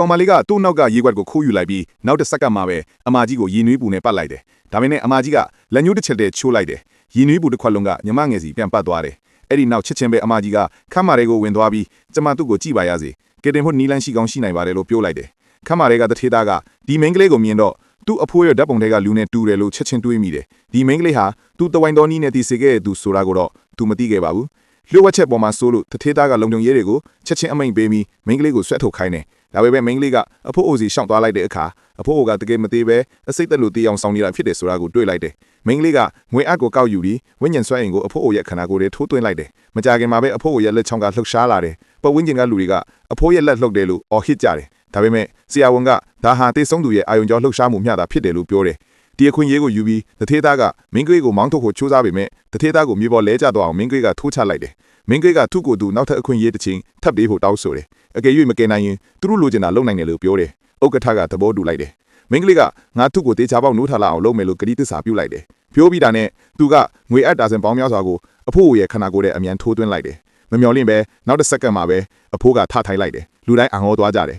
ကောင်မလေးကသူ့နောက်ကရေခွက်ကိုခိုးယူလိုက်ပြီးနောက်တစ်စက္ကန့်မှပဲအမကြီးကိုရေနွေးပူနဲ့ပတ်လိုက်တယ်ဒါပေမဲ့အမကြီးကလက်ညှိုးတစ်ချက်တည်းချိုးလိုက်တယ်ရေနွေးပူတစ်ခွက်လုံးကညီမငယ်စီပြန်ပတ်သွားတယ်အဲ့ဒီနောက်ချက်ချင်းပဲအမကြီးကခမ်းမာတွေကိုဝင်သွားပြီးကျမသူ့ကိုကြည့်ပါရစေကတင်ဖို့နီလန်းရှိကောင်းရှိနိုင်ပါတယ်လို့ပြောလိုက်တယ်ခမ်းမာတွေကတထေးသားကဒီမိန်းကလေးကိုမြင်တော့သူ့အဖိုးရဓာတ်ပုံတွေကလူနဲ့တူတယ်လို့ချက်ချင်းတွေးမိတယ်ဒီမိန်းကလေးဟာသူ့တဝိုင်းတော်နီးနဲ့တီစေခဲ့တဲ့သူဆိုတာကိုတော့သူမသိခဲ့ပါဘူးလျှို့ဝှက်ချက်ပေါ်မှာစိုးလို့တထေးသားကလုံခြုံရေးတွေကိုချက်ချင်းအမိန်ပေးပြီးမိန်းကလေးကိုဆွဲထုတ်ခိုင်းတယ်ဒါပေမဲ့မိန်းကလေးကအဖိုးအိုစီရှောင်သွားလိုက်တဲ့အခါအဖိုးအိုကတကယ်မသေးပဲအစိတ်သက်လို့တေးအောင်ဆောင်နေတာဖြစ်တယ်ဆိုတာကိုတွေ့လိုက်တယ်မိန်းကလေးကငွေအပ်ကိုကောက်ယူပြီးဝိညာဉ်ဆွဲရင်ကိုအဖိုးအိုရဲ့ခန္ဓာကိုယ်ထဲထိုးသွင်းလိုက်တယ်မကြခင်မှာပဲအဖိုးအိုရဲ့လက်ချောင်းကလှုပ်ရှားလာတယ်ပတ်ဝန်းကျင်ကလူတွေကအဖိုးရဲ့လက်လှုပ်တယ်လို့အော်ဟစ်ကြတယ်ဒါပေမဲ့ဆရာဝန်ကဒါဟာတေဆုံးသူရဲ့အာယုံကြောလှုပ်ရှားမှုမျှတာဖြစ်တယ်လို့ပြောတယ်ဒီအခွင့်အရေးကိုယူပြီးတထေးသားကမင်းကလေးကိုမောင်းထုတ်ဖို့ချိုးစားပေမဲ့တထေးသားကိုမြေပေါ်လဲကျသွားအောင်မင်းကလေးကထိုးချလိုက်တယ်မင်းကလေးကသူ့ကိုယ်သူနောက်ထပ်အခွင့်အရေးတစ်ချိန်ထပ်ပေးဖို့တောင်းဆိုတယ်အကယ်၍မကယ်နိုင်ရင်သူတို့လိုချင်တာလုပ်နိုင်တယ်လို့ပြောတယ်ဥက္ကဋ္ဌကသဘောတူလိုက်တယ်မင်းကလေးကငါသူ့ကိုတေချာပေါက်နိုးထလာအောင်လုပ်မယ်လို့ကတိသစ္စာပြုလိုက်တယ်ပြောပြီးတာနဲ့သူကငွေအပ်တာစင်ပေါင်းများစွာကိုအဖိုးရဲ့ခန္ဓာကိုယ်ထဲအမြန်ထိုးသွင်းလိုက်တယ်မမျော်လင့်ပဲနောက်တစ်စက္ကန့်မှာပဲအဖိုးကထထိုင်လိုက်တယ်လူတိုင်းအံ့ဩသွားကြတယ်